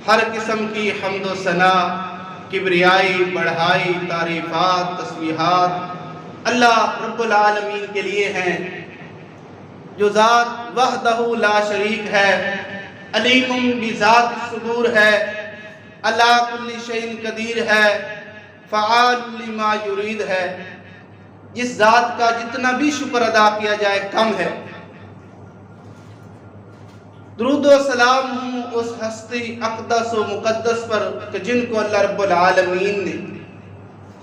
ہر قسم کی حمد و ثنا، کبریائی، بڑھائی، تعریفات، تسبیحات اللہ رب العالمین کے لیے ہیں، جو ذات وحدہ لا شریک ہے، علیم بذات الصدور ہے، علی کل شیء قدیر ہے، فعال لما یرید ہے، جس ذات کا جتنا بھی شکر ادا کیا جائے کم ہے۔ درود و سلام ہوں اس ہستی اقدس و مقدس پر کہ جن کو اللہ رب العالمین نے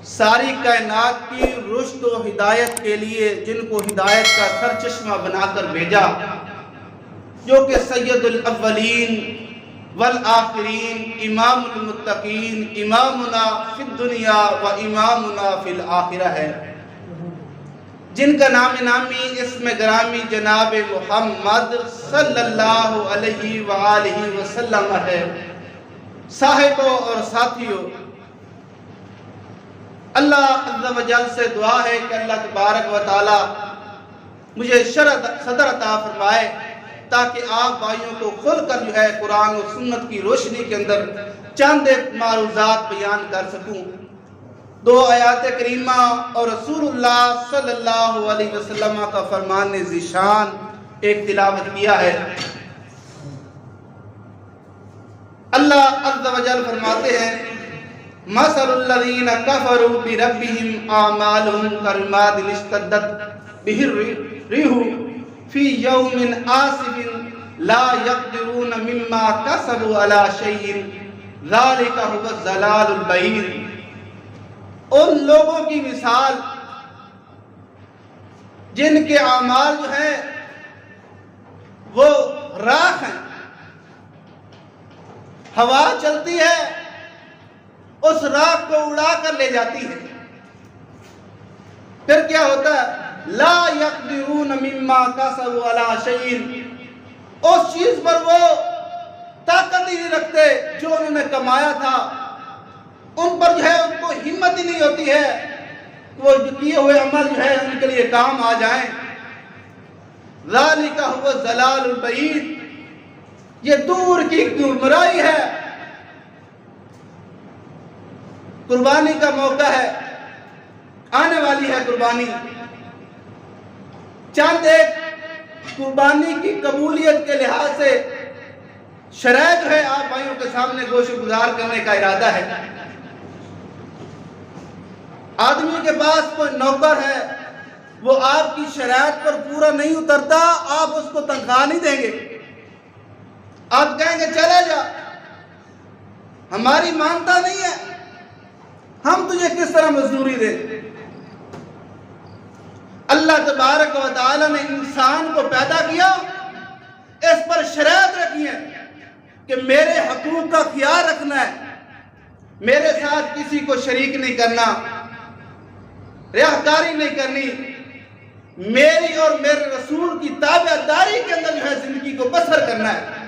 ساری کائنات کی رشد و ہدایت کے لیے جن کو ہدایت کا سرچشمہ بنا کر بھیجا، جو کہ سید الاولین والآخرین، امام المتقین، امامنا فی الدنیا و امامنا فی الآخرہ ہے، جن کا نام نامی اسم گرامی جناب محمد صلی اللہ علیہ وآلہ وسلم ہے۔ صاحبوں اور ساتھیوں، اللہ عز و جل سے دعا ہے کہ اللہ تبارک و تعالی مجھے صدر عطا فرمائے تاکہ آپ بھائیوں کو کھل کر جو ہے قرآن و سنت کی روشنی کے اندر چند ایک معروضات بیان کر سکوں۔ 2 آیات کریمہ اور رسول اللہ صلی اللہ علیہ وسلم کا فرمان ذیشان ایک تلاوت کیا ہے۔ اللہ عز و جل فرماتے ہیں مثل الذین کفروا بربہم اعمالہم کرماد اشتدت بہ الريح فی یوم عاصف لا یقدرون مما کسبوا علی شیء ذلک هو الضلال البعید۔ ان لوگوں کی مثال جن کے اعمال جو ہیں وہ راکھ ہیں، ہوا چلتی ہے اس راکھ کو اڑا کر لے جاتی ہے، پھر کیا ہوتا ہے لا یقدرون مما کسبوا علی شیء، اس چیز پر وہ طاقت ہی نہیں رکھتے جو انہوں نے کمایا تھا، ان پر جو ہے ان کو ہمت ہی نہیں ہوتی ہے وہ کیے ہوئے عمل جو ہے ان کے لیے کام آ جائیں۔ ذالک هو الضلال البعید، یہ دور کی گمراہی ہے۔ قربانی کا موقع ہے، آنے والی ہے قربانی، چند ایک قربانی کی قبولیت کے لحاظ سے شرائط جو ہے آپ بھائیوں کے سامنے گوش گزار کرنے کا ارادہ ہے۔ آدمی کے پاس کوئی نوکر ہے، وہ آپ کی شرائط پر پورا نہیں اترتا، آپ اس کو تنخواہ نہیں دیں گے، آپ کہیں گے چلے جا، ہماری مانتا نہیں ہے، ہم تجھے کس طرح مزدوری دیں۔ اللہ تبارک و تعالی نے انسان کو پیدا کیا، اس پر شرائط رکھی ہے کہ میرے حقوق کا خیال رکھنا ہے، میرے ساتھ کسی کو شریک نہیں کرنا، ریاکاری نہیں کرنی، میری اور میرے رسول کی تابع داری کے اندر جو ہے زندگی کو بسر کرنا ہے۔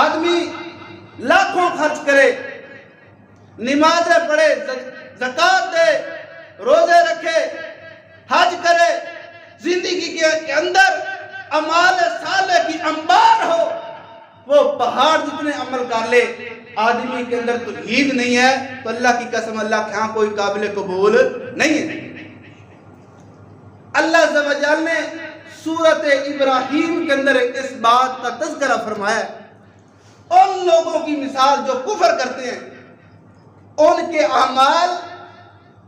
آدمی لاکھوں خرچ کرے، نمازیں پڑھے، زکوٰۃ دے، روزے رکھے، حج کرے، زندگی کے اندر اعمال صالح کی انبار ہو، وہ پہاڑ جتنے عمل کر لے، آدمی کے اندر توحید نہیں ہے تو اللہ کی قسم اللہ کے ہاں کوئی قابل قبول نہیں ہے۔ اللہ عز و جل نے سورۃ ابراہیم کے اندر اس بات کا تذکرہ فرمایا ہے، ان لوگوں کی مثال جو کفر کرتے ہیں، ان کے اعمال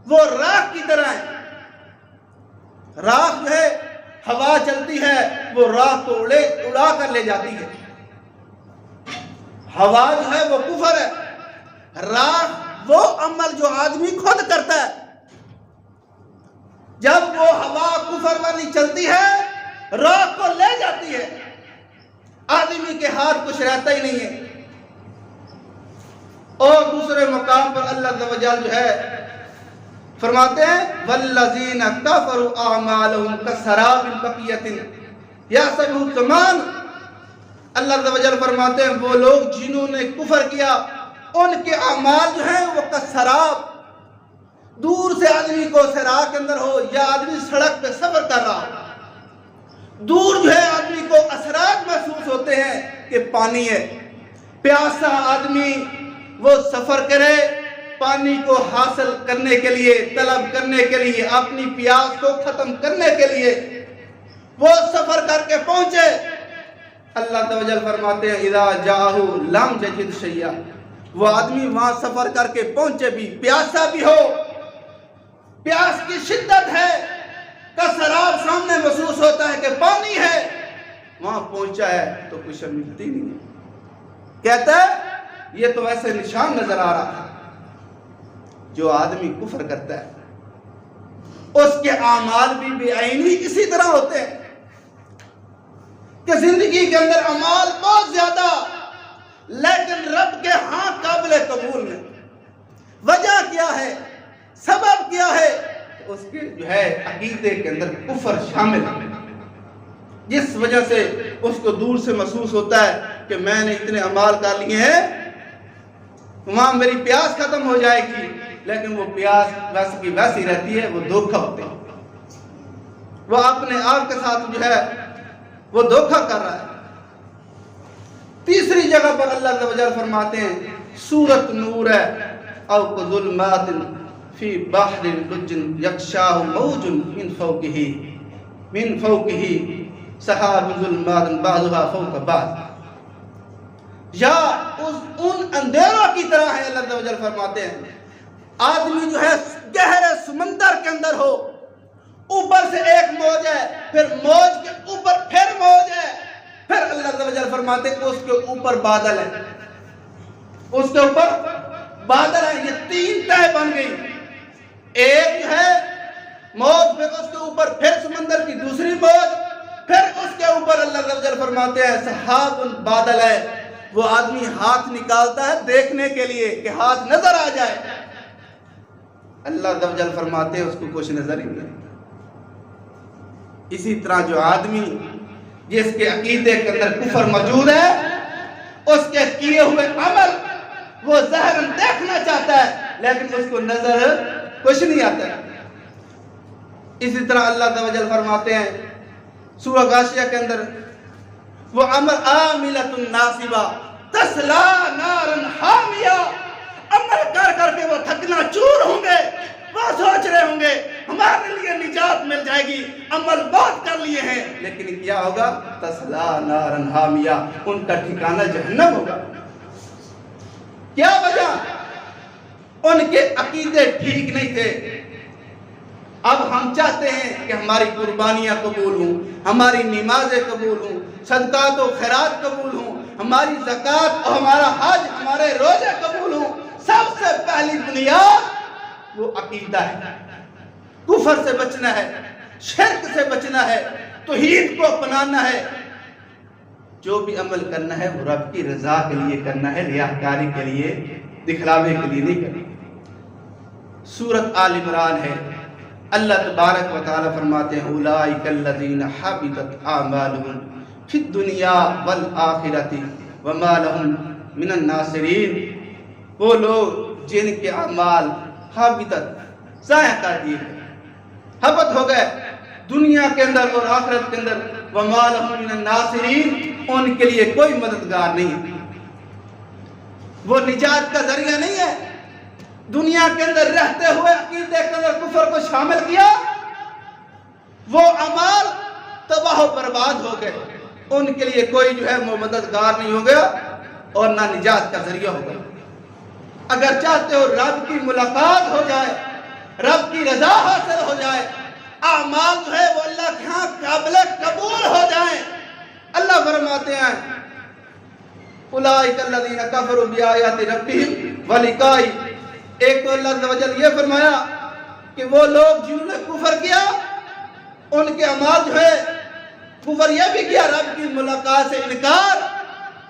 وہ راکھ کی طرح ہیں۔ راکھ جو ہے ہوا چلتی ہے، وہ راکھ کو اڑا کر لے جاتی ہے۔ ہوا جو ہے وہ کفر ہے، راکھ وہ عمل جو آدمی خود کرتا ہے۔ جب وہ ہوا کفر والی چلتی ہے، راکھ کو لے جاتی ہے، آدمی کے ہاتھ کچھ رہتا ہی نہیں ہے۔ اور دوسرے مقام پر اللہ عز و جل جو ہے فرماتے ہیں والذین کفروا اعمالهم کسراب بقیۃ یحسبہ الظمآن۔ اللہ عز و جل فرماتے ہیں وہ لوگ جنہوں نے کفر کیا، ان کے اعمال جو ہیں وہ کسراب، دور سے آدمی کو صحرا کے اندر ہو یا آدمی سڑک پہ سفر کر رہا ہو، دور جو ہے آدمی کو اثرات محسوس ہوتے ہیں، کہ پانی ہے۔ پیاسا آدمی وہ سفر کرے پانی کو حاصل کرنے کے لیے، طلب کرنے کے لیے، اپنی پیاس کو ختم کرنے کے لیے وہ سفر کر کے پہنچے۔ اللہ تعالی فرماتے ہیں اذا جاءہ لم یجد شیئا، وہ آدمی وہاں سفر کر کے پہنچے بھی، پیاسا بھی ہو، پیاس کی شدت ہے، کا سراب سامنے محسوس ہوتا ہے کہ پانی ہے، وہاں پہنچا ہے تو کچھ ملتی نہیں ہے۔ کہتا ہے یہ تو ایسے نشان نظر آ رہا تھا۔ جو آدمی کفر کرتا ہے اس کے اعمال بھی بے عینی اسی طرح ہوتے ہیں کہ زندگی کے اندر اعمال بہت زیادہ، لیکن رب کے ہاں قابل قبول نہیں۔ وجہ کیا ہے؟ سبب کیا ہے؟ اس کے جو ہے عقیدے کے اندر کفر شامل ہے، جس وجہ سے اس کو دور سے محسوس ہوتا ہے کہ میں نے اتنے اعمال کر لیے ہیں، وہاں میری پیاس ختم ہو جائے گی، لیکن وہ پیاس ویسے کی ویسی رہتی ہے، وہ دھوکہ ہوتے ہیں، وہ اپنے آپ کے ساتھ جو ہے وہ دھوکہ کر رہا ہے۔ تیسری جگہ پر اللہ تعالی فرماتے ہیں سورۃ نور ہے او کظلمات فی بحر لجٍ یغشاہ موج من فوقہ سحاب ظلمات بعضها فوق بعض، یا ان اندھیروں کی طرح ہے۔ اللہ تعالی فرماتے ہیں آدمی جو ہے گہرے سمندر کے اندر ہو، اوپر سے ایک موج ہے، پھر موج کے اوپر پھر موج ہے، پھر اللہ تعالی فرماتے ہیں اس کے اوپر بادل ہے، اس کے اوپر بادل ہے، یہ تین تہہ بن گئی، ایک جو ہے موج، پھر اس کے اوپر پھر سمندر کی دوسری موج، پھر اس کے اوپر اللہ تعالی فرماتے ہیں سحاب بادل ہے۔ وہ آدمی ہاتھ نکالتا ہے دیکھنے کے لیے کہ ہاتھ نظر آ جائے، اللہ تعالی فرماتے ہیں اس کو کچھ نظر ہی نہیں۔ اسی طرح جو آدمی جس کے عقیدے کے اندر کفر موجود ہے، اس کے کیے ہوئے عمل وہ ظاہراً دیکھنا چاہتا ہے لیکن اس کو نظر کچھ نہیں آتا ہے۔ اسی طرح اللہ تعالی فرماتے ہیں سورہ غاشیہ کے اندر وہ عمل عاملۃ ناصبہ تصلی نارا حامیہ، عمل کر کر کے وہ تھکنا چور ہوں گے، وہ سوچ رہے ہوں گے ہمارے لیے نجات مل جائے گی، عمل بہت کر لیے ہیں، لیکن کیا ہوگا؟ تصلی نارا حامیہ، ان کا ٹھکانہ جہنم ہوگا۔ کیا وجہ؟ ان کے عقیدے ٹھیک نہیں تھے۔ اب ہم چاہتے ہیں کہ ہماری قربانیاں قبول ہوں، ہماری نمازیں قبول ہوں، صدقات و خیرات قبول ہوں، ہماری زکوٰۃ اور ہمارا حج، ہمارے روزے قبول ہوں۔ سب سے پہلی بنیاد وہ عقیدہ ہے، کفر سے بچنا ہے، شرک سے بچنا ہے، توحید کو اپنانا ہے۔ جو بھی عمل کرنا ہے وہ رب کی رضا کے لیے کرنا ہے، ریاکاری کے لیے، دکھلاوے کے لیے نہیں کرنا۔ سورۃ آل عمران ہے، اللہ تبارک و تعالی فرماتے ہیں اولئک الذین حبطت اعمالهم فی الدنیا والآخرۃ وما لهم من الناصرین، وہ لوگ جن کے اعمال حبطت ضائع کر دیے گئے، حبط ہو گئے دنیا کے اندر اور آخرت کے اندر، وما لهم من الناصرین، ان کے لیے کوئی مددگار نہیں، وہ نجات کا ذریعہ نہیں ہے۔ دنیا کے اندر رہتے ہوئے عقیدے کے اندر کفر کو شامل کیا، وہ اعمال تباہ و برباد ہو گئے، ان کے لیے کوئی جو ہے مددگار نہیں ہو گیا اور نہ نجات کا ذریعہ ہو گیا۔ اگر چاہتے ہو رب کی ملاقات ہو جائے، رب کی رضا حاصل ہو جائے، اعمال جو ہے وہ اللہ کے ہاں قابل قبول ہو جائیں، اللہ فرماتے ہیں اولئک الذین کفروا بآیات ربہم ولقائہ۔ ایک تو اللہ تعالی یہ فرمایا کہ وہ لوگ جنہوں نے کفر کیا ان کے اعمال جو ہے، کفر یہ بھی کیا رب کی ملاقات سے انکار،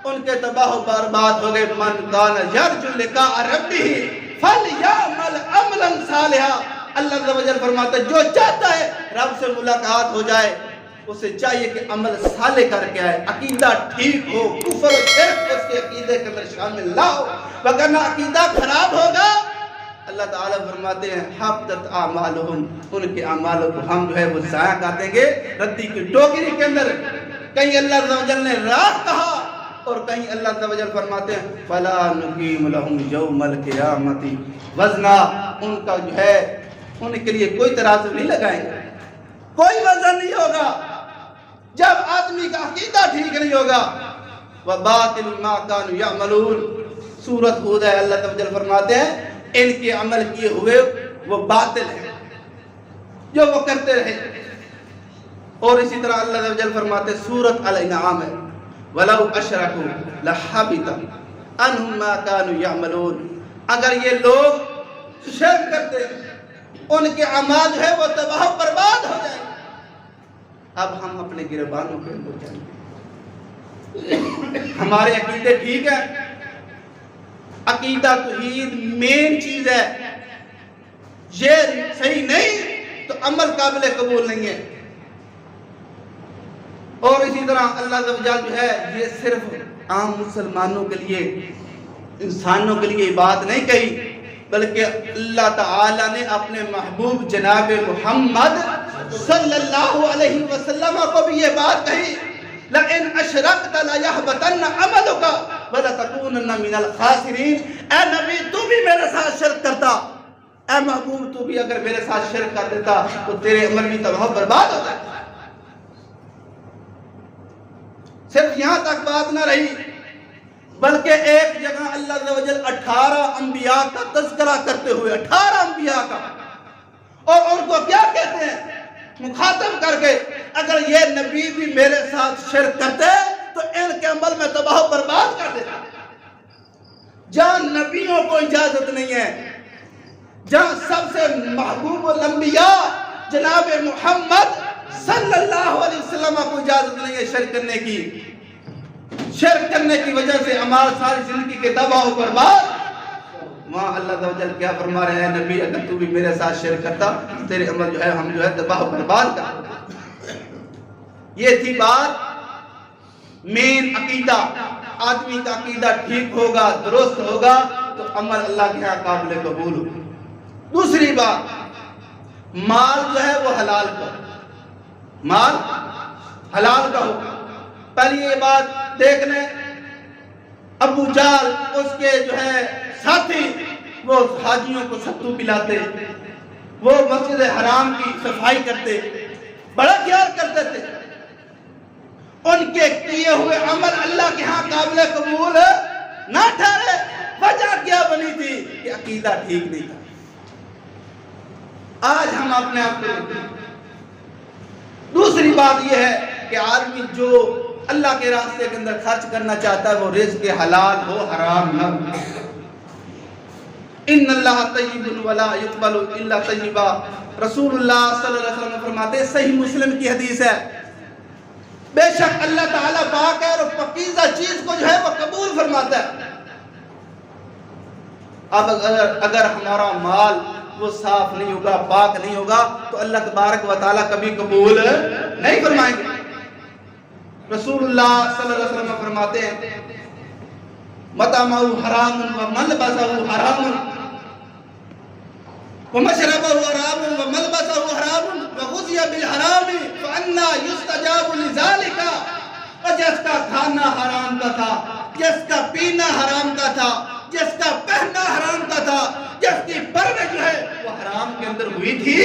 ان کے تباہ و برباد ہو گئے۔ من کان یرجو لقاء ربہ فلیعمل عملا صالحا، اللہ تعالی فرماتا ہے جو چاہتا ہے رب سے ملاقات ہو جائے اسے چاہیے کہ عمل صالح کر کے آئے، عقیدہ ٹھیک ہو، کفر و شرک اس کے عقیدے کے اندر شامل نہ ہو، وگرنہ عقیدہ خراب ہوگا۔ اللہ تعالیٰ فرماتے ہیں حبطت اعمالہم، ان کے اعمالوں کو ہم جو ہے وہ ضائع کر دیں گے۔ ردی کی ٹوکری کے اندر کہیں اللہ تعالیٰ نے راہ کہا، اور کہیں اللہ عز و جل فرماتے ہیں فَلَا نُقِيمُ لَهُمْ يَوْمَ الْقِيَامَةِ وَزْنًا، ان کا جو ہے ان کے لیے کوئی ترازو نہیں لگائیں گے، کوئی وزن نہیں ہوگا جب آدمی کا عقیدہ ٹھیک نہیں ہوگا۔ وَبَاطِلُ مَا كَانُوا يَعْمَلُونَ، سورۃ ہود ہے، اللہ عز و جل فرماتے ہیں ان کے عمل کیے ہوئے وہ باطل ہے جو وہ کرتے رہے۔ اور اسی طرح اللہ عز و جل فرماتے ہیں سورۃ الانعام ہے وَلَوْ أَشْرَكُوا لَحَبِطَ عَنْهُمْ مَا كَانُوا يَعْمَلُونَ، اگر یہ لوگ شرک کرتے ان کے اعمال ہے وہ تباہ و برباد ہو جائیں گے۔ اب ہم اپنے گربانوں پہ ہو جائیں گے، ہمارے عقیدے ٹھیک ہے، عقیدہ توحید مین چیز ہے، یہ صحیح نہیں تو عمل قابل قبول نہیں ہے۔ اور اسی طرح اللہ عز و جل جو ہے یہ صرف عام مسلمانوں کے لیے، انسانوں کے لیے بات نہیں کہی، بلکہ اللہ تعالی نے اپنے محبوب جناب محمد صلی اللہ علیہ وسلم کو بھی یہ بات کہی لَإِنْ أَشْرَكْتَ لَيَحْبَطَنَّ عَمَلُكَ وَلَتَكُونَنَّ مِنَ الْخَاسِرِينَ۔ اے نبی تو بھی میرے ساتھ شرک کرتا، اے محبوب تو بھی اگر میرے ساتھ شرک کر دیتا تو تیرے عمل بھی تباہ و برباد ہو جاتا۔ صرف یہاں تک بات نہ رہی، بلکہ ایک جگہ اللہ عز و جل 18 انبیاء کا تذکرہ کرتے ہوئے 18 انبیاء کا، اور ان کو کیا کہتے ہیں مخاطب کر کے اگر یہ نبی بھی میرے ساتھ شرک کرتے تو ان کے عمل میں تباہ و برباد کر دیتا۔ جہاں نبیوں کو اجازت نہیں ہے، جہاں سب سے محبوب الانبیاء جناب محمد صلی اللہ علیہ وسلم کو اجازت نہیں ہے شرک کرنے کی، شرک کرنے کی وجہ سے ہمارا ساری زندگی کے تباہ و برباد، وہاں اللہ عز و جل کیا فرما رہے ہیں نبی اگر تو بھی میرے ساتھ شرک کرتا تیرے عمل جو ہے ہم جو ہے تباہ و برباد کر دیتے۔ یہ تھی بات مین عقیدہ، آدمی کا عقیدہ ٹھیک ہوگا درست ہوگا تو عمل اللہ کے ہاں قابل قبول ہوگا۔ دوسری بات، مال جو ہے وہ حلال کا، مال حلال کا ہوگا۔ پہلی یہ بات دیکھ لیں، ابو جہل اس کے جو ہے ساتھی وہ حاجیوں کو ستو پلاتے، وہ مسجد حرام کی صفائی کرتے، بڑا خیال کرتے تھے، ان کے کیے ہوئے عمل اللہ کے ہاں قابل قبول نہ ٹھہرے۔ وجہ کیا بنی تھی کہ عقیدہ ٹھیک نہیں تھا۔ آج ہم اپنے آپ کو دیکھتے ہیں۔ دوسری بات یہ ہے کہ آدمی جو اللہ کے راستے کے اندر خرچ کرنا چاہتا ہے وہ رزق حلال ہو، حرام نہ ہو۔ ان اللہ طیب ولا یقبل الا طیبا، رسول اللہ صلی اللہ علیہ وسلم فرماتے ہیں، صحیح مسلم کی حدیث ہے، بے شک اللہ تعالیٰ پاک ہے اور پاکیزہ چیز کو جو ہے وہ قبول فرماتا ہے۔ اب اگر ہمارا مال وہ صاف نہیں ہوگا، پاک نہیں ہوگا تو اللہ تبارک و تعالیٰ کبھی قبول نہیں فرمائیں گے۔ رسول اللہ صلی اللہ علیہ وسلم فرماتے ہیں مطعمہ حرام وملبسہ حرام ومشربہ حرام وملبسہ حرام وغذی بالحرام فانا یستجاب لذالک، جس کا کھانا حرام کا تھا، جس کا پینا حرام کا تھا، جس کا پہننا حرام کا تھا، جس کی پرورش ہے وہ حرام کے اندر ہوئی تھی،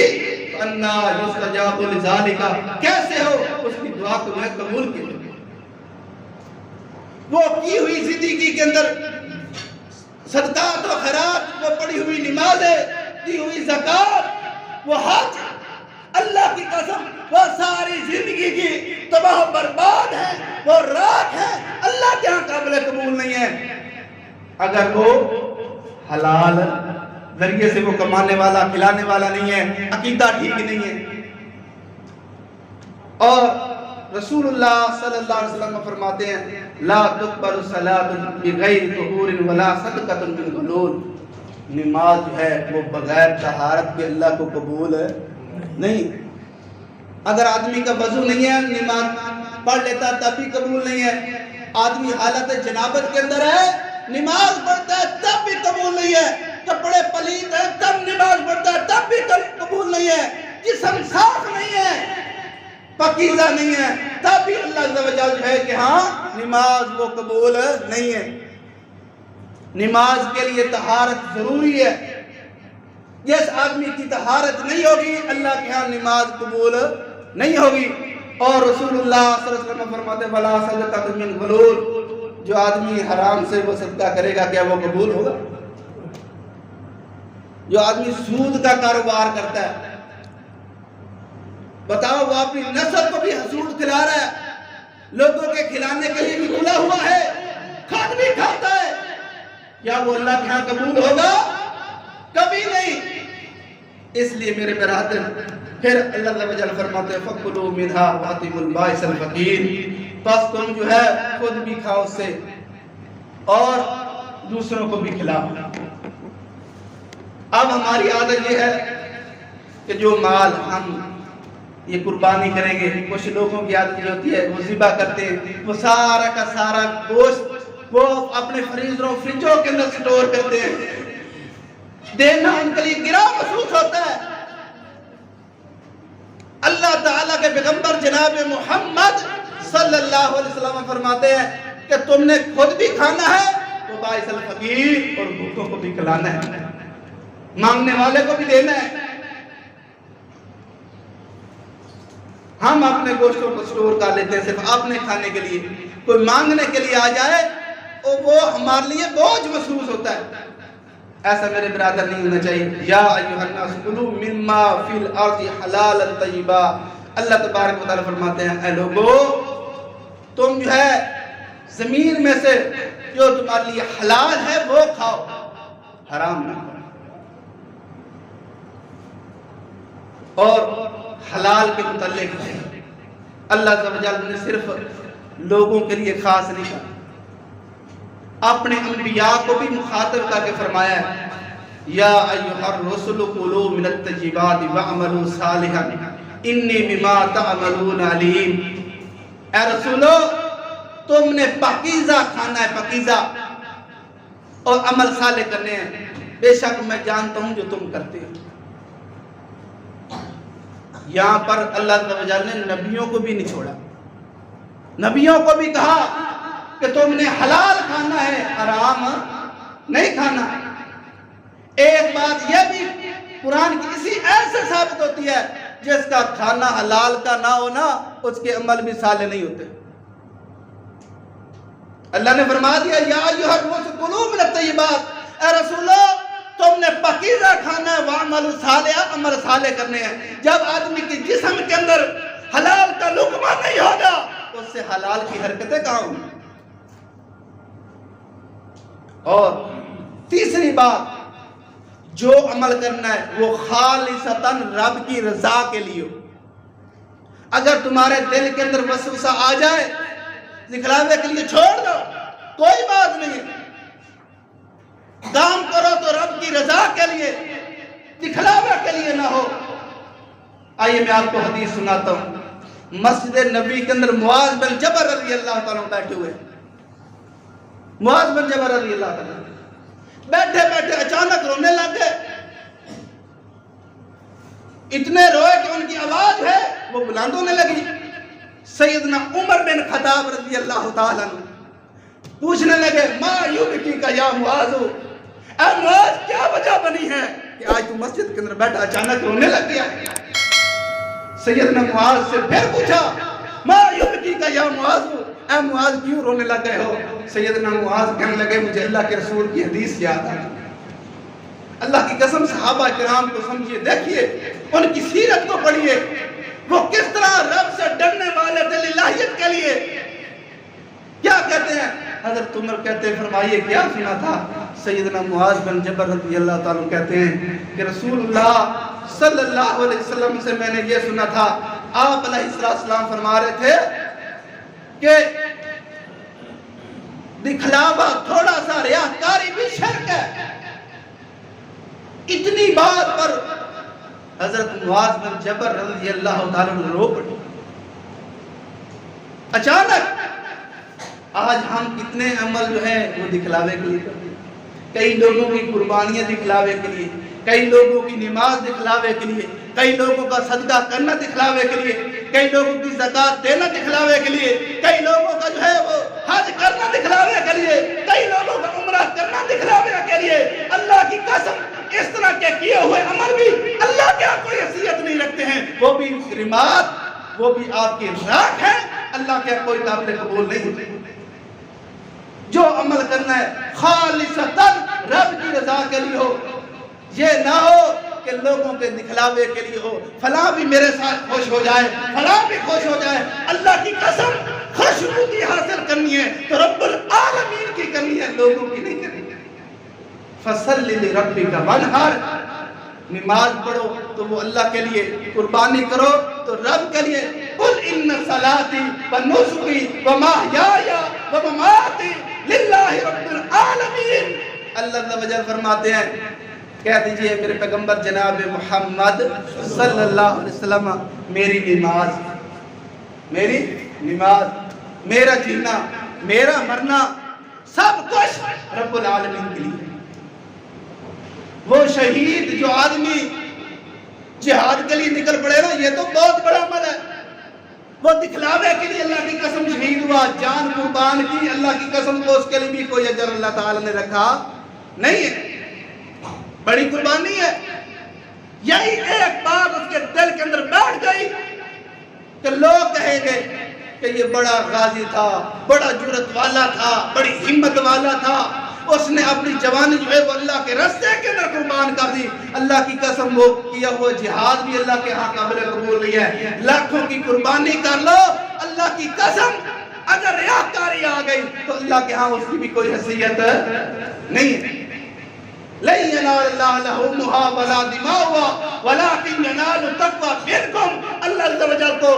فانا یستجاب لذالک، کیسے ہو اس کی دعا کو میں قبول کی۔ وہ کی ہوئی زندگی کے اندر صدقات و خیرات، وہ پڑھی ہوئی نمازیں، دی ہوئی زکات، وہ حج، اللہ کی قسم وہ ساری زندگی کی تباہ و برباد ہے، وہ راکھ ہے، اللہ کے ہاں قابل قبول نہیں ہے۔ اگر وہ حلال ذریعے سے وہ کمانے والا کھلانے والا نہیں ہے، عقیدہ ٹھیک نہیں ہے۔ اور رسول اللہ صلی اللہ علیہ وسلم فرماتے ہیں لا تقبل صلاۃ بغیر طہور ولا صدقۃ من غلول، نماز جو ہے وہ بغیر طہارت کے اللہ کو قبول نہیں۔ اگر آدمی کا وضو نہیں ہے، نماز پڑھ لیتا تب بھی قبول نہیں ہے۔ آدمی حالت جنابت کے اندر ہے، نماز پڑھتا ہے تب بھی قبول نہیں ہے۔ کپڑے پلیت ہے تب نماز پڑھتا ہے تب بھی قبول نہیں ہے۔ جسم صاف نہیں ہے، پاکیزہ نہیں ہے، تب بھی اللہ عز و جل ہے کہ ہاں نماز وہ قبول نہیں ہے۔ نماز کے لیے طہارت ضروری ہے۔ جس آدمی کی طہارت نہیں ہوگی اللہ کے ہاں نماز قبول نہیں ہوگی۔ اور رسول اللہ صلی اللہ علیہ وسلم فرماتے ہیں وَلَا صَدَقَةٌ مِّن غُلُولٍ، جو آدمی حرام سے وہ صدقہ کرے گا کیا وہ قبول ہوگا؟ جو آدمی سود کا کاروبار کرتا ہے، بتاؤ وہ اپنی نسل کو بھی سود کھلا رہا ہے، لوگوں کے کھلانے کے لیے بھی کھلا ہوا ہے، کھاد بھی کھاتا ہے، کیا وہ اللہ کے ہاں قبول ہوگا؟ کبھی نہیں۔ اس لیے میرے برادر پھر اللہ عز و جل فرماتے ہیں فَكُلُوا مِنْهَا وَأَطْعِمُوا الْبَائِسَ الْفَقِيرَ، پس تم جو ہے خود بھی کھاؤ اس سے اور دوسروں کو بھی کھلاؤ۔ اب ہماری عادت یہ ہے کہ جو مال ہم یہ قربانی کریں گے، کچھ لوگوں کی عادت یہ ہوتی ہے وہ ذبح کرتے ہیں، وہ سارا کا سارا گوشت وہ اپنے فریزروں فریجوں کے اندر سٹور کرتے ہیں، دینا ان کے لیے گرا محسوس ہوتا ہے۔ اللہ تعالیٰ کے پیغمبر جناب محمد صلی اللہ علیہ وسلم فرماتے ہیں کہ تم نے خود بھی کھانا ہے تو باعث الفقیر، اور بھوکوں کو بھی کھلانا ہے، مانگنے والے کو بھی دینا ہے۔ ہم اپنے گوشتوں کو سٹور کر لیتے ہیں صرف اپنے کھانے کے لیے، کوئی مانگنے کے لیے آ جائے اور وہ ہمارے لیے بوجھ محسوس ہوتا ہے۔ ایسا میرے برادر نہیں ہونا چاہیے۔ یا ایھا الناس کلوا مما فی الارض حلالا طیبا، اللہ تبارک و تعالیٰ فرماتے ہیں اے لوگو تم جو ہے زمین میں سے جو تمہارے لیے حلال ہے وہ کھاؤ، حرام نہ کھاؤ۔ اور حلال کے متعلق اللہ عز و جل نے صرف لوگوں کے لیے خاص نہیں کہا، اپنے انبیاء کو بھی مخاطب کر کے فرمایا ہے یا ایھا الرسل کلوا من الطیبات واعملوا صالحا انی بما تعملون علیم۔ اے رسولو تم نے پاکیزہ کھانا ہے، پاکیزہ، اور عمل صالح کرنے ہیں، بے شک میں جانتا ہوں جو تم کرتے ہو۔ یہاں پر اللہ عز و جل نے نبیوں کو بھی نہیں چھوڑا، نبیوں کو بھی کہا کہ تم نے حلال کھانا ہے، حرام نہیں کھانا۔ ایک بات یہ بھی قرآن کی اسی آیت سے ثابت ہوتی ہے جس کا کھانا حلال کا نہ ہونا اس کے عمل بھی صالح نہیں ہوتے۔ اللہ نے فرما دیا یا ایھا الرسل کلوا من الطیبات، اے رسولو تم نے پاکیزہ کھانا ہے، واعملوا صالحا، عمل صالح کرنے ہیں۔ جب آدمی کی جسم کے اندر حلال کا لقمہ نہیں ہوگا اس سے حلال کی حرکتیں کہاں ہوں گی؟ اور تیسری بات، جو عمل کرنا ہے وہ خالصتاً رب کی رضا کے لیے ہو۔ اگر تمہارے دل کے اندر وسوسہ آ جائے دکھلاوے کے لیے چھوڑ دو، کوئی بات نہیں، کام کرو تو رب کی رضا کے لیے، دکھلاوے کے لیے نہ ہو۔ آئیے میں آپ کو حدیث سناتا ہوں۔ مسجد نبی کے اندر معاذ بن جبل رضی اللہ تعالیٰ بیٹھے ہوئے، معاذ بن جبل رضی اللہ تعالیٰ بیٹھے بیٹھے اچانک رونے لگ گئے، اتنے روئے کہ ان کی آواز ہے وہ بلند ہونے لگی۔ سیدنا عمر بن خطاب رضی اللہ تعالیٰ پوچھنے لگے ما یبکیک یا معاذ، اے معاذ کیا وجہ بنی ہے کہ آج تو مسجد کے اندر بیٹھا اچانک رونے لگ گیا؟ سیدنا معاذ سے پھر پوچھا ما یبکیک یا معاذ، اے معاذ کیوں رونے لگ گئے ہو؟ سیدنا معاذ کہنے لگے مجھے اللہ کے رسول کی حدیث یاد آئی۔ اللہ کی قسم صحابہ کرام کو سمجھیے، دیکھیے ان کی سیرت کو پڑھیے، وہ کس طرح رب سے ڈرنے والے تھے الہیت کے لیے۔ کیا کہتے ہیں حضرت عمر کہتے ہیں فرمائیے کیا سنا تھا؟ سیدنا معاذ بن جبل رضی اللہ تعالیٰ کہتے ہیں کہ رسول اللہ صلی اللہ علیہ وسلم سے میں نے یہ سنا تھا، آپ علیہ السلام فرما رہے تھے کہ دکھلاوا تھوڑا سا ریاکاری بھی شرک ہے۔ اتنی بات پر حضرت معاذ بن جبل رضی اللہ تعالیٰ نے رو پڑی۔ اچانک آج ہم کتنے عمل جو ہیں وہ دکھلاوے کے لیے کرتے ہیں، کئی لوگوں کی قربانیاں دکھلاوے کے لیے، کئی لوگوں کی نماز دکھلاوے کے لیے، کئی لوگوں کا صدقہ کرنا دکھلاوے کے لیے، کئی لوگوں کی زکات دینا دکھلاوے کے لیے، کئی لوگوں کا جو ہے وہ حج کرنا دکھلاوے کے لیے، کئی لوگوں کا عمرہ کرنا دکھلاوے کے لیے۔ اللہ کی قسم اس طرح کے کیے ہوئے عمل بھی اللہ کے ہاں کوئی حیثیت نہیں رکھتے ہیں، وہ بھی رماد، وہ بھی آپ کی راکھ ہے، اللہ کے ہاں کوئی قابل قبول نہیں ہوتے۔ جو عمل کرنا ہے خالصتاً رب کی رضا کے لیے ہو، یہ نہ ہو کہ لوگوں کے دکھلاوے کے لیے ہو، فلاں بھی میرے ساتھ خوش ہو جائے، فلاں بھی خوش ہو جائے۔ اللہ کی قسم خوشنودی حاصل کرنی ہے تو رب العالمین کی کرنی ہے، لوگوں کی نہیں کرنی ہے۔ فَصَلِّ لِرَبِّكَ وَانْحَرْ، نماز پڑھو تو وہ اللہ کے لیے، قربانی کرو تو رب کے لیے۔ قُلْ إِنَّ صَلَاتِي وَنُسُكِي وَمَحْيَايَ وَمَمَاتِي لِلَّهِ رَبِّ الْعَالَمِينَ۔ اللہ عز و جل فرماتے ہیں، کہہ دیجئے میرے پیغمبر جناب محمد صلی اللہ علیہ وسلم، میری نماز، میرا جینا، میرا مرنا، سب کچھ رب العالمین کے لیے۔ وہ شہید جو آدمی جہاد کے لیے نکل پڑے نا، یہ تو بہت بڑا عمل ہے، وہ دکھلاوے کے لیے اللہ کی قسم شہید ہوا، جان قربان کی، اللہ کی قسم کو اس کے لیے بھی کوئی اجر اللہ تعالی نے رکھا نہیں ہے، بڑی قربانی ہے۔ یہی ایک بات اس کے دل کے اندر بیٹھ گئی کہ لوگ کہیں گے کہ یہ بڑا غازی تھا، بڑا جرأت والا تھا، بڑی ہمت والا تھا، اس نے اپنی جوانی جو ہے وہ اللہ کے راستے کے اندر قربان کر دی۔ اللہ کی قسم وہ کیا ہوا جہاد بھی اللہ کے ہاں قابل قبول نہیں ہے۔ لاکھوں کی قربانی کر لو، اللہ کی قسم اگر ریاکاری آ گئی تو اللہ کے ہاں اس کی بھی کوئی حیثیت نہیں ہے۔ لَن يَنَالَ اللَّهَ لُحُومُهَا وَلَا دِمَاؤُهَا وَلَٰكِن يَنَالُ التَّقْوَىٰ مِنكُمْ۔ اللہ عز و جل کو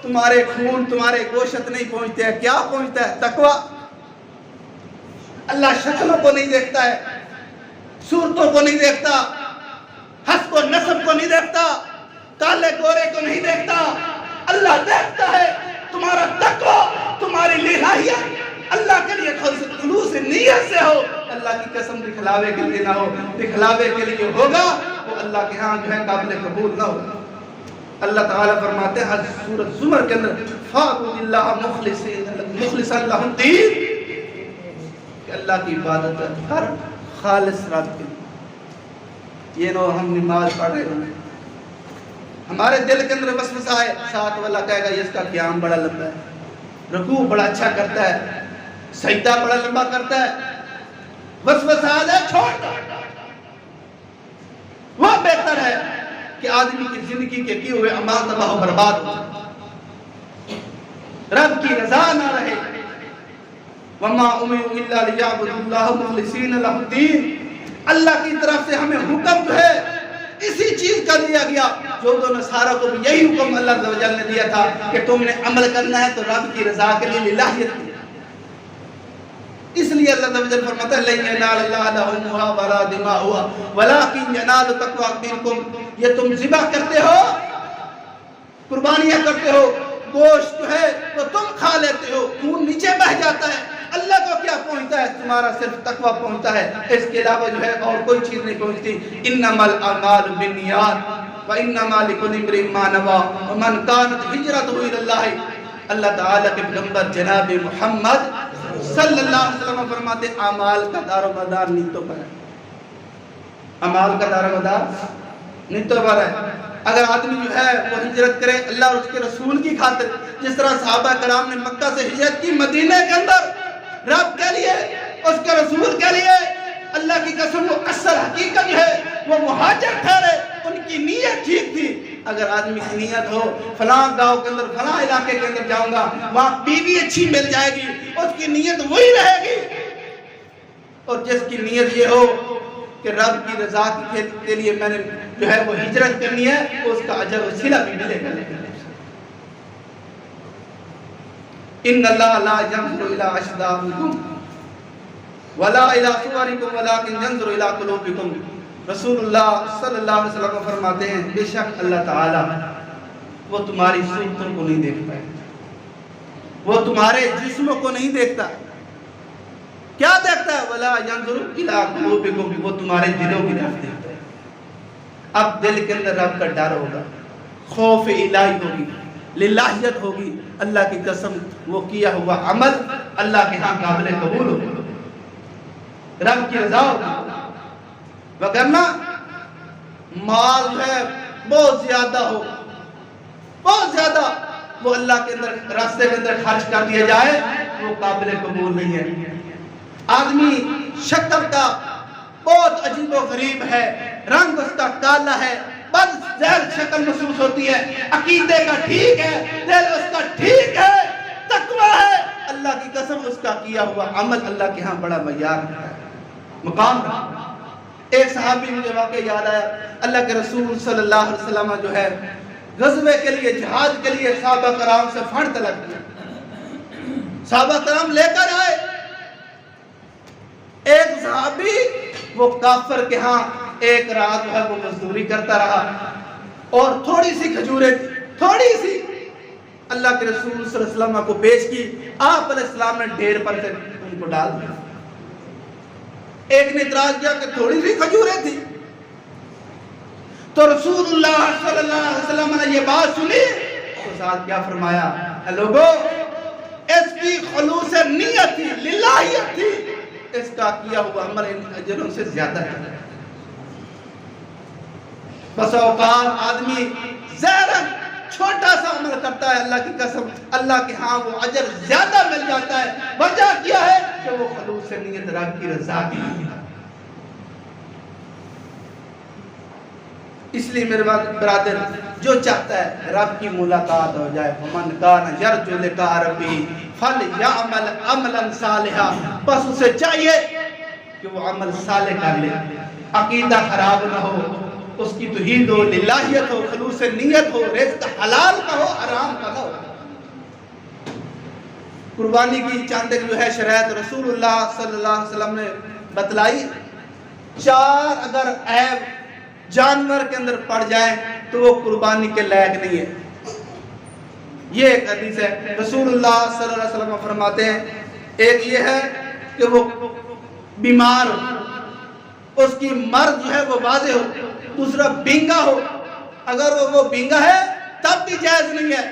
تمہارے خون، تمہارے گوشت نہیں پہنچتے ہیں، کیا پہنچتا ہے؟ تقویٰ۔ اللہ شکلوں کو نہیں دیکھتا ہے، صورتوں کو نہیں دیکھتا، حسب و نسب کو نہیں دیکھتا، کالے گورے کو نہیں دیکھتا، اللہ دیکھتا ہے تمہارا تقویٰ، تمہاری للہیت اللہ کے لیے خلوص نیت سے ہو۔ اللہ کی قسم دکھلاوے کے لیے نہ ہو، دکھلاوے کے لیے ہوگا وہ اللہ کے ہاں جو ہے قابل قبول نہ ہوگا۔ اللہ تعالیٰ فرماتے ہیں سورۃ زمر کے اندر، فَاعْبُدِ اللَّهَ مُخْلِصًا لَهُ الدِّينَ، کہ اللہ کی عبادت ہر خالص رات کے لیے۔ یہ نو ہم نماز پڑھ رہے ہیں، ہمارے دل کے اندر وسوسہ ہے، ساتھ والا کہے گا اس کا قیام بڑا لمبا ہے، رکوع بڑا اچھا کرتا ہے، سجدہ بڑا لمبا کرتا ہے، وسوسہ آ جائے چھوڑ دو۔ وہ بہتر ہے کہ آدمی کی زندگی کے کیے ہوئے اعمال تباہ و برباد ہو، رب کی رضا نہ رہے۔ وَمَا أُمِرُوا إِلَّا لِيَعْبُدُوا اللَّهَ مُخْلِصِينَ لَهُ الدِّينَ۔ اللہ کی طرف سے ہمیں حکم جو ہے اسی چیز کا دیا گیا جو دو نصارہ کو بھی یہی حکم اللہ عز و جل نے دیا تھا کہ تم نے عمل کرنا ہے تو رب کی رضا کے لیے للہیت کی۔ اس لیے اللہ عز و جل فرماتا ہے لَن يَنَالَ اللَّهَ لُحُومُهَا وَلَا دِمَاؤُهَا وَلَٰكِن يَنَالُ التَّقْوَىٰ مِنكُمْ۔ یہ تم ذبح کرتے ہو، قربانیاں کرتے ہو، گوشت جو ہے وہ تم کھا لیتے ہو، خون نیچے بہہ جاتا ہے، اللہ کو کیا پہنچتا ہے؟ تمہارا صرف تقویٰ پہنچتا ہے، اس کے علاوہ جو ہے اور کوئی چیز نہیں پہنچتی۔ انما الاعمال بالنیات وانما لکل امرئ ما نویٰ ومن کانت ہجرتہ الی اللہ۔ اللہ تعالیٰ کے پیغمبر جناب محمد صلی اللہ علیہ وسلم فرماتے ہیں اعمال کا دار و مدار نیتوں پر ہے، اعمال کا دار و مدار نیتوں پر ہے۔ اگر آدمی جو ہے وہ ہجرت کرے اللہ اور اس کے رسول کی خاطر، جس طرح صحابہ کرام نے مکہ سے ہجرت کی مدینہ کے اندر رب کے لیے، اس کے رسول کے لیے، اللہ کی قسم وہ اصل حقیقت ہے وہ مہاجر ٹھہرے، ان کی نیت ٹھیک تھی۔ اگر آدمی کی نیت ہو فلاں گاؤں کے اندر فلاں علاقے کے اندر جاؤں گا وہاں بیوی اچھی مل جائے گی، اس کی نیت وہی رہے گی۔ اور جس کی نیت یہ ہو کہ رب کی رضا کے لیے میں نے جو ہے وہ ہجرت کرنی ہے، اس کا اجر و صلہ بھی ملے گا۔ ان اللہ لا ينظر الى اجسامکم ولا الى صورکم ولکن ينظر الى قلوبکم۔ رسول اللہ صلی اللہ علیہ وسلم فرماتے ہیں بے شک اللہ تعالی وہ تمہاری صورتوں کو نہیں دیکھتا ہے، وہ تمہارے جسموں کو نہیں دیکھتا، کیا دیکھتا ہے؟ ولا ينظر الى قلوبکم، وہ تمہارے دلوں کی طرف دیکھتا ہے۔ اب دل کے اندر رب کا ڈر ہوگا، خوف الہی ہوگی، للہیت ہوگی، اللہ کی قسم وہ کیا ہوا عمل اللہ کے ہاں قابل قبول ہوگا، رب کی رضا ہوگی۔ وگرنہ مال جو ہے بہت زیادہ ہو، بہت زیادہ وہ اللہ کے اندر راستے کے اندر خرچ کر دیا جائے، وہ قابل قبول نہیں ہے۔ آدمی شکل کا بہت عجیب و غریب ہے، رنگ اس کا کالا ہے، بس زہر شکل محسوس ہوتی ہے، عقیدے کا ٹھیک ہے، دل اس کا ٹھیک ہے، تقوی ہے، اللہ کی قسم اس کا کیا ہوا عمل اللہ کے ہاں بڑا معیار ہے، مقام ہے۔ ایک صحابی مجھے واقعہ یاد آیا، اللہ کے رسول صلی اللہ علیہ وسلم جو ہے غزوے کے لیے، جہاد کے لیے صحابہ کرام سے فنڈ طلب کیا، صحابہ کرام لے کر آئے۔ ایک صحابی وہ کافر کے ہاں ایک رات جو ہے وہ مزدوری کرتا رہا، اور تھوڑی سی کھجوریں تھی، تھوڑی سی، اللہ کے رسول صلی اللہ علیہ وسلم کو پیش کی، آپ علیہ السلام نے ڈھیر پر سے ان کو ڈال دیا۔ ایک نے اعتراض کیا کہ تھوڑی سی کھجوریں تھی، تو رسول اللہ صلی اللہ علیہ وسلم نے یہ بات سنی تو ساتھ کیا فرمایا، اے لوگو اس کی خلوص نیت تھی، للہیت تھی، اس کا کیا ہوا عمل ان اجروں سے زیادہ ہے۔ بس اوقات آدمی ظاہراً چھوٹا سا عمل کرتا ہے، اللہ کی قسم اللہ کے ہاں وہ اجر زیادہ مل جاتا ہے۔ وجہ کیا ہے کہ وہ خلوص نیت رب کی رضا کی ہے۔ اس لیے میرے برادر جو چاہتا ہے رب کی ملاقات ہو جائے، فمن کان یرجو لقاء ربہ فلیعمل عملا صالحا، بس اسے چاہیے کہ وہ عمل صالح کر لے، عقیدہ خراب نہ ہو، اس کی توحید ہو، للہیت ہو، خلوص نیت ہو، رزق حلال کا ہو، حرام کا نہ ہو۔ قربانی کی چاند جو ہے شرائط رسول اللہ صلی اللہ علیہ وسلم نے بتلائی، 4 اگر عیب جانور کے اندر پڑ جائیں تو وہ قربانی کے لائق نہیں ہے۔ یہ ایک حدیث ہے، رسول اللہ صلی اللہ علیہ وسلم فرماتے ہیں، ایک یہ ہے کہ وہ بیمار ہو، اس کی مرض جو ہے وہ واضح ہو، دوسرا بینگا ہو، اگر وہ بینگا ہے تب بھی جائز نہیں ہے،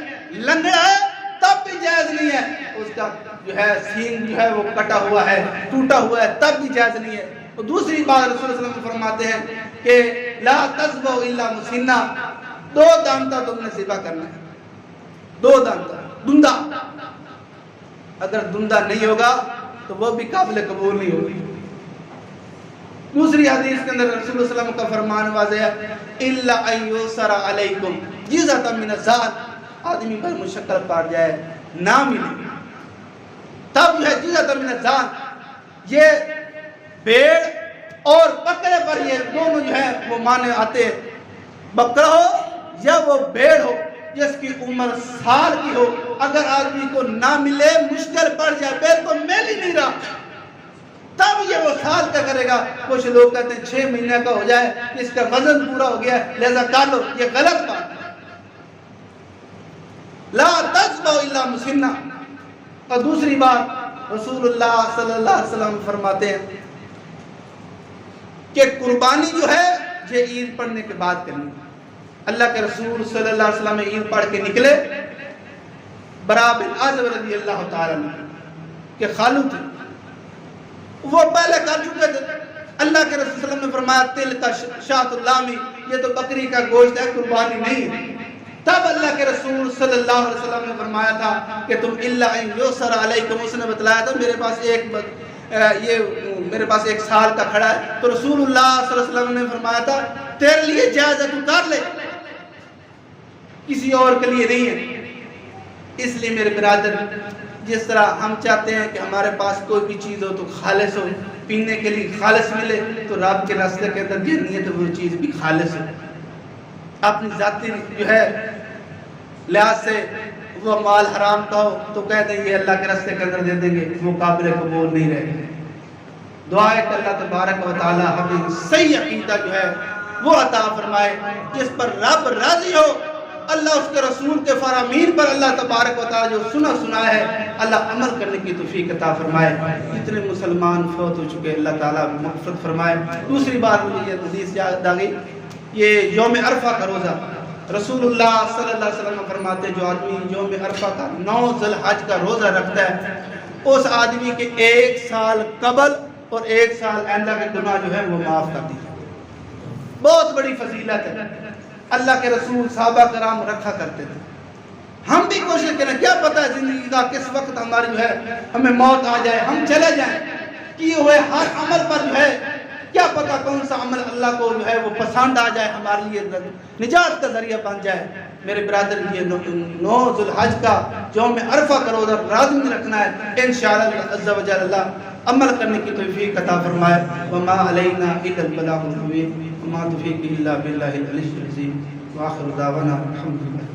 لنگڑا ہے تب بھی جائز نہیں ہے، اس کا جو ہے سینگ جو ہے وہ کٹا ہوا ہے، ٹوٹا ہوا ہے، تب بھی جائز نہیں ہے۔ اور دوسری بات رسول اللہ علیہ وسلم فرماتے ہیں کہ لا تذبحوا الا مسنہ، 2 دانتا تم نے ذبح کرنا ہے، 2 دانتا، دندہ، اگر دندہ نہیں ہوگا تو وہ بھی قابل قبول نہیں ہوگی۔ دوسری حدیث کے اندر رسول اللہ علیہ وسلم کا فرمان واضح ہے، الا ان یسر علیکم جزۃ من الذات، آدمی پر مشکل پڑ جائے نہ ملے تب جو ہے جزۃ من الذات، یہ بھیڑ اور بکرے پر یہ دونوں جو ہے وہ معنی آتے ہیں، بکرا ہو یا وہ بھیڑ ہو جس کی عمر سال کی ہو، اگر آدمی کو نہ ملے، مشکل پڑ جائے، بھیڑ کو مل ہی نہیں رہا، تب یہ وہ سال کا کرے گا۔ کچھ لوگ کہتے ہیں 6 مہینے کا ہو جائے، اس کا وزن پورا ہو گیا لہذا کر لو، یہ غلط بات ہے۔ لا تذبحوا الا مسنہ۔ اور دوسری بات رسول اللہ صلی اللہ علیہ وسلم فرماتے ہیں کہ قربانی جو ہے یہ عید پڑھنے کے بعد کرنی۔ اللہ کے رسول صلی اللہ علیہ وسلم عید پڑھ کے نکلے، برا بن عازب رضی اللہ تعالیٰ عنہ کہ خالو تھے، وہ پہلے کر چکے تھے، اللہ کے رسول صلی اللہ علیہ وسلم نے فرمایا تلک شاۃ اللامی، یہ تو بکری کا گوشت ہے، قربانی نہیں ہے۔ تب اللہ کے رسول صلی اللہ علیہ وسلم نے فرمایا تھا کہ تم الا ان یسر علیکم، اس نے بتلایا تھا میرے پاس ایک سال کا کھڑا ہے، تو رسول اللہ صلی اللہ علیہ وسلم نے فرمایا تھا تیرے لیے جائز ہے، تو کر لے، کسی اور کے لیے نہیں ہے۔ اس لیے میرے برادر، جس طرح ہم چاہتے ہیں کہ ہمارے پاس کوئی بھی چیز ہو تو خالص ہو، پینے کے لیے خالص ملے، تو رب کے راستے کے اندر یہ نیت وہ چیز بھی خالص ہو۔ اپنی ذاتی جو ہے لحاظ سے وہ مال حرام کا ہو تو کہتے ہیں یہ اللہ کے راستے کے اندر دے دیں گے، وہ قابل قبول نہیں رہے گا۔ دعا ہے کہ اللہ تبارک و تعالی ہمیں صحیح عقیدہ جو ہے وہ عطا فرمائے، جس پر رب راضی ہو، اللہ اس کے رسول کے فرامین پر اللہ تبارک و تعالی جو سنا ہے اللہ عمل کرنے کی توفیق عطا فرمائے۔ جتنے مسلمان فوت ہو چکے اللہ تعالیٰ مغفرت فرمائے۔ دوسری بات مجھے یہ حدیث یاد آ گئی، یہ یوم عرفہ کا روزہ رسول اللہ صلی اللہ علیہ وسلم فرماتے جو آدمی یوم عرفہ کا 9 ذی الحج کا روزہ رکھتا ہے اس آدمی کے 1 سال قبل اور 1 سال آئندہ کے گناہ جو ہے وہ معاف کر دی جاتے ہیں۔ بہت بڑی فضیلت ہے، اللہ کے رسول صحابہ کرام رکھا کرتے تھے۔ ہم بھی کوشش کریں، کیا پتہ ہے زندگی کا کس وقت ہماری جو ہے ہمیں موت آ جائے، ہم چلے جائیں، کیے ہوئے ہر عمل پر جو ہے کیا پتہ کون سا عمل اللہ کو جو ہے وہ پسند آ جائے، ہمارے لیے نجات کا ذریعہ بن جائے۔ میرے برادر یہ 9 ذی الحج کا یوم عرفہ کا روزہ لازمی رکھنا ہے، انشاءاللہ عز و جل اللہ عمل کرنے کی توفیق عطا فرمائے۔ وما علینا الا البلاغ المبین وما توفیقی الا باللہ العلی العظیم وآخر دعوانا الحمدللہ۔